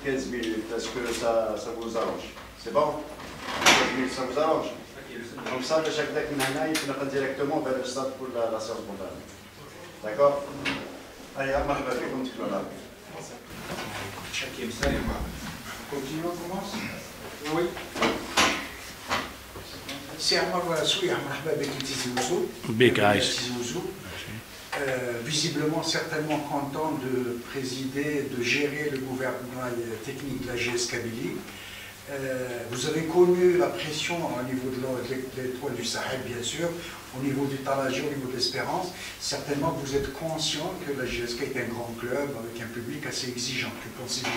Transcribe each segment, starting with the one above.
15 minutes. Est-ce que ça vous arrange? C'est bon? 15 minutes, ça vous arrange? Comme ça, le chaque deck il n'a pas directement vers le stade pour la séance spontanée. D'accord? Allez, marhaba fikum, là. Continue, on commence? Oui. C'est Amar Souya, marhaba bek Tizi Ouzou. Bek Aïch. Visiblement, certainement content de présider, de gérer le gouvernement technique de la GS Kabylie. Vous avez connu la pression au niveau de l'étoile du Sahel, bien sûr, au niveau du Talaji, au niveau de l'Espérance. Certainement, vous êtes conscient que la GSK est un grand club avec un public assez exigeant. Que pensez-vous?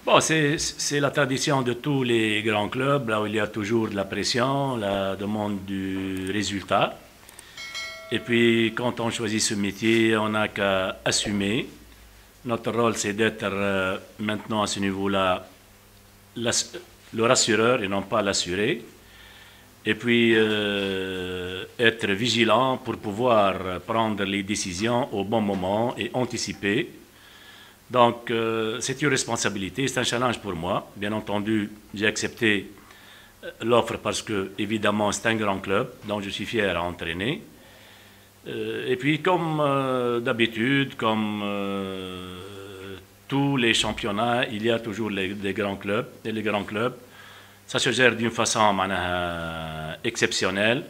Bon, c'est la tradition de tous les grands clubs, là où il y a toujours de la pression, la demande du résultat. Et puis, quand on choisit ce métier, on n'a qu'à assumer. Notre rôle, c'est d'être maintenant à ce niveau-là le rassureur et non pas l'assuré. Et puis, être vigilant pour pouvoir prendre les décisions au bon moment et anticiper. Donc, c'est une responsabilité, c'est un challenge pour moi. Bien entendu, j'ai accepté l'offre parce que, évidemment, c'est un grand club, dont je suis fier à entraîner. Et puis, comme d'habitude, comme tous les championnats, il y a toujours des grands clubs. Et les grands clubs, ça se gère d'une façon exceptionnelle.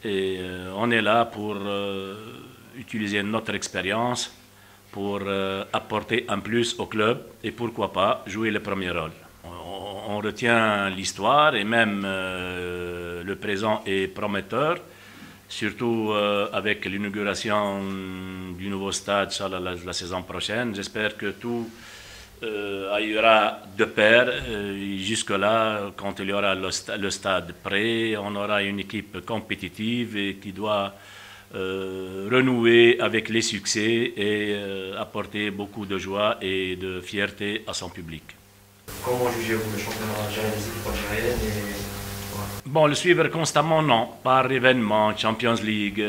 Et on est là pour utiliser notre expérience pour apporter un plus au club et pourquoi pas jouer le premier rôle. On retient l'histoire et même le présent est prometteur. Surtout avec l'inauguration du nouveau stade la saison prochaine. J'espère que tout aillera de pair. Jusque-là, quand il y aura le stade prêt, on aura une équipe compétitive et qui doit renouer avec les succès et apporter beaucoup de joie et de fierté à son public. Comment jugez-vous le championnat algérien, les équipes algériennes Bon, le suivre constamment, non. Par événement, Champions League,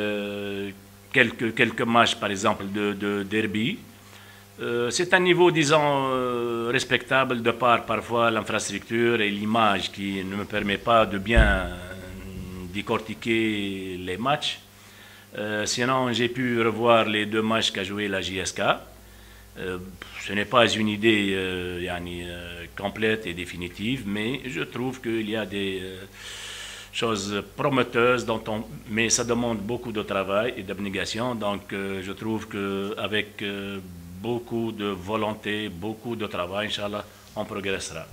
quelques matchs, par exemple, de derby. C'est un niveau, disons, respectable de par parfois l'infrastructure et l'image qui ne me permet pas de bien décortiquer les matchs. Sinon, j'ai pu revoir les 2 matchs qu'a joué la JSK. Ce n'est pas une idée complète et définitive, mais je trouve qu'il y a des choses prometteuses, mais ça demande beaucoup de travail et d'abnégation. Donc je trouve qu'avec beaucoup de volonté, beaucoup de travail, Inch'Allah, on progressera.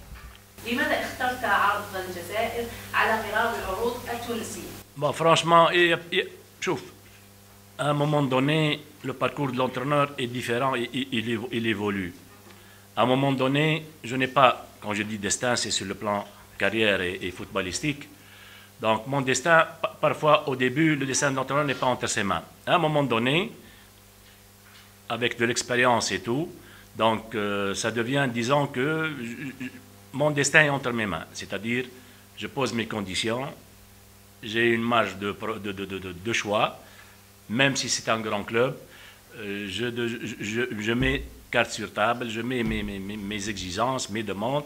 Bon, franchement, à un moment donné, le parcours de l'entraîneur est différent et il évolue. À un moment donné, je n'ai pas, quand je dis destin, c'est sur le plan carrière et footballistique. Donc mon destin, parfois au début, le destin de l'entraîneur n'est pas entre ses mains. À un moment donné, avec de l'expérience et tout, donc ça devient, disons que mon destin est entre mes mains. C'est-à-dire, je pose mes conditions, j'ai une marge de choix, même si c'est un grand club, je mets carte sur table, je mets mes exigences, mes demandes,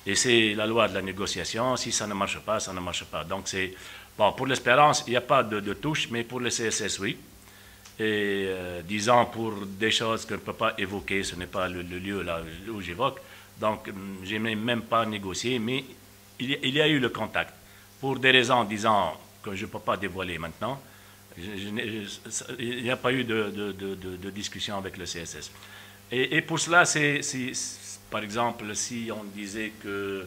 et c'est la loi de la négociation. Si ça ne marche pas, ça ne marche pas. Donc c'est bon, pour l'Espérance, il n'y a pas de touche, mais pour le CSS, oui. Et disons pour des choses que je ne peux pas évoquer, ce n'est pas le lieu là où j'évoque. Donc je n'ai même pas négocié, mais il y a eu le contact. Pour des raisons, disons, que je ne peux pas dévoiler maintenant, il n'y a pas eu de discussion avec le CSS. Et pour cela, par exemple, si on disait que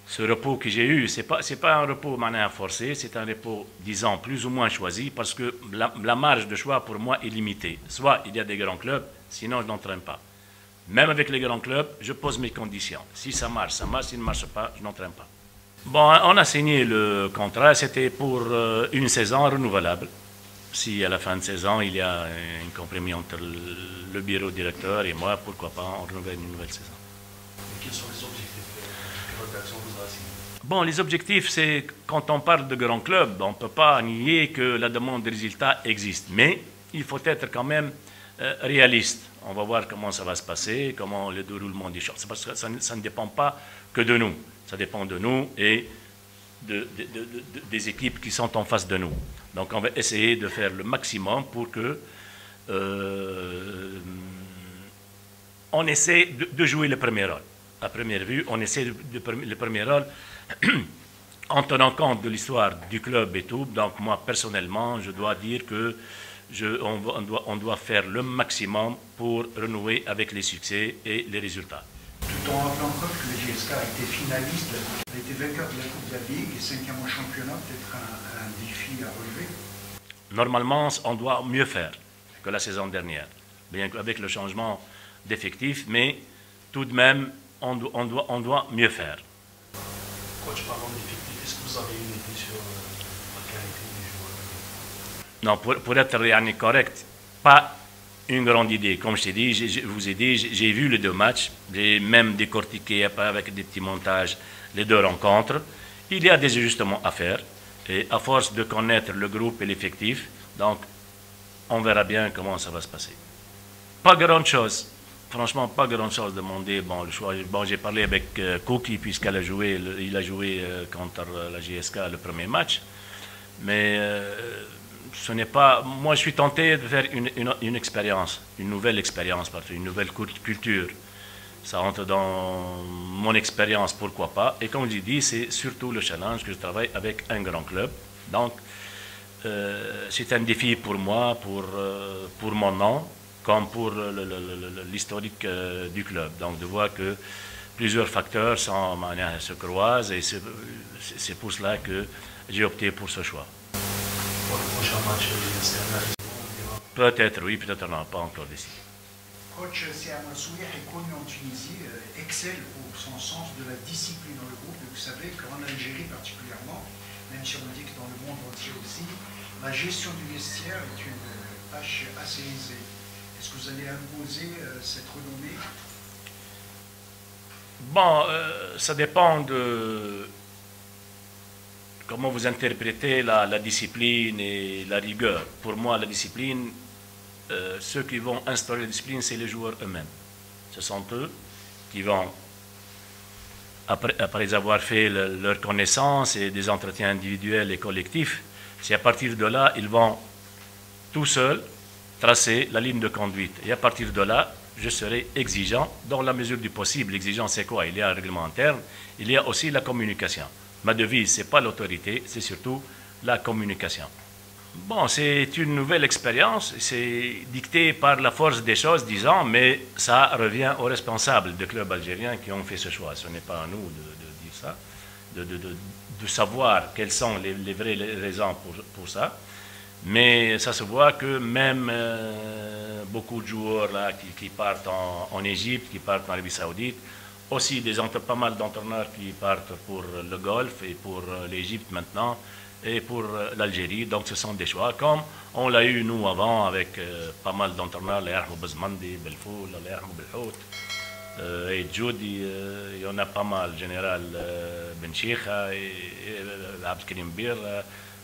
ce repos que j'ai eu, ce n'est pas un repos forcé, c'est un repos, disons, plus ou moins choisi, parce que la marge de choix pour moi est limitée. Soit il y a des grands clubs, sinon je n'entraîne pas. Même avec les grands clubs, je pose mes conditions. Si ça marche, ça marche. Si ça ne marche pas, je n'entraîne pas. Bon, on a signé le contrat, c'était pour une saison renouvelable. Si à la fin de saison, il y a un compromis entre le bureau directeur et moi, pourquoi pas, on renouvelle une nouvelle saison. Quels sont les objectifs que votre action vous a assigné? Bon, les objectifs, c'est quand on parle de grands clubs, on ne peut pas nier que la demande de résultats existe. Mais il faut être quand même réaliste. On va voir comment ça va se passer, comment le déroulement des choses. Parce que ça ne dépend pas que de nous. Ça dépend de nous et des équipes qui sont en face de nous. Donc on va essayer de faire le maximum pour que on essaie de jouer le premier rôle. À première vue, on essaie le premier rôle en tenant compte de l'histoire du club et tout. Donc moi, personnellement, je dois dire que on doit faire le maximum pour renouer avec les succès et les résultats. Tout en rappelant que le GSK a été finaliste, a été vainqueur de la Coupe de la Ligue et 5e au championnat, peut-être un défi à relever. Normalement, on doit mieux faire que la saison dernière, bien qu'avec le changement d'effectifs, mais tout de même, on doit mieux faire. Coach, parlant d'effectifs, est-ce que vous avez une idée sur la qualité des joueurs? Non, pour être correct, pas une grande idée. Comme je vous ai dit, j'ai vu les 2 matchs, j'ai même décortiqué avec des petits montages les 2 rencontres. Il y a des ajustements à faire, et à force de connaître le groupe et l'effectif, donc on verra bien comment ça va se passer. Pas grand chose. Franchement, pas grand-chose demandé. Bon, le choix. Bon, j'ai parlé avec Kouki puisqu'il a joué, contre la GSK le premier match. Mais ce n'est pas. Moi, je suis tenté de faire une expérience, une nouvelle expérience, une nouvelle culture. Ça rentre dans mon expérience, pourquoi pas. Et comme je dis, c'est surtout le challenge que je travaille avec un grand club. Donc, c'est un défi pour moi, pour mon nom, comme pour l'historique du club. Donc de voir que plusieurs facteurs se croisent et c'est pour cela que j'ai opté pour ce choix. Pour le prochain match, Peut-être oui, peut-être non, pas encore décidé. Coach Siam Souir est connu en Tunisie, excelle pour son sens de la discipline dans le groupe. Et vous savez qu'en Algérie particulièrement, même si on dit que dans le monde entier aussi, la gestion du vestiaire est une tâche assez aisée. Est-ce que vous allez imposer cette renommée? Bon, ça dépend de comment vous interprétez la discipline et la rigueur. Pour moi, la discipline, ceux qui vont instaurer la discipline, c'est les joueurs eux-mêmes. Ce sont eux qui vont, après avoir fait leur connaissance et des entretiens individuels et collectifs, c'est à partir de là, ils vont tout seuls tracer la ligne de conduite. Et à partir de là, je serai exigeant dans la mesure du possible. L'exigence, c'est quoi? Il y a un règlement interne, il y a aussi la communication. Ma devise, ce n'est pas l'autorité, c'est surtout la communication. Bon, c'est une nouvelle expérience, c'est dicté par la force des choses, disons, mais ça revient aux responsables des clubs algériens qui ont fait ce choix. Ce n'est pas à nous de dire ça, de savoir quelles sont les vraies raisons pour ça. Mais ça se voit que même beaucoup de joueurs là, qui partent en Égypte, qui partent en Arabie Saoudite, aussi pas mal d'entraîneurs qui partent pour le Golfe et pour l'Égypte maintenant et pour l'Algérie. Donc ce sont des choix comme on l'a eu nous avant avec pas mal d'entraîneurs, les Ahmou Bezmandi, Belfoul, les Ahmou Belhout, et Djoudi, il y en a pas mal, Général Ben Chikha et Abdelkarim Bir,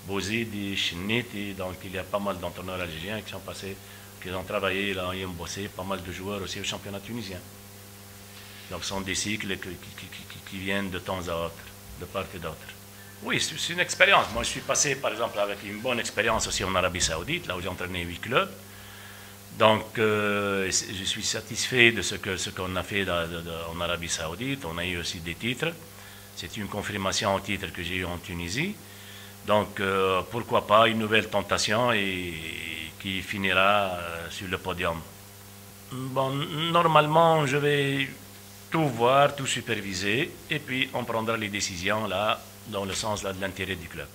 Bouzidi, Chiniti, donc il y a pas mal d'entraîneurs algériens qui sont passés, qui ont travaillé là, ils ont bossé, pas mal de joueurs aussi au championnat tunisien. Donc ce sont des cycles qui viennent de temps à autre, de part et d'autre. Oui, c'est une expérience. Moi je suis passé par exemple avec une bonne expérience aussi en Arabie Saoudite, là où j'ai entraîné 8 clubs. Donc je suis satisfait de ce qu'on a fait en Arabie Saoudite. On a eu aussi des titres. C'est une confirmation au titre que j'ai eu en Tunisie. Donc, pourquoi pas une nouvelle tentation et qui finira sur le podium. Bon, normalement, je vais tout voir, tout superviser, et puis on prendra les décisions là, dans le sens là, de l'intérêt du club.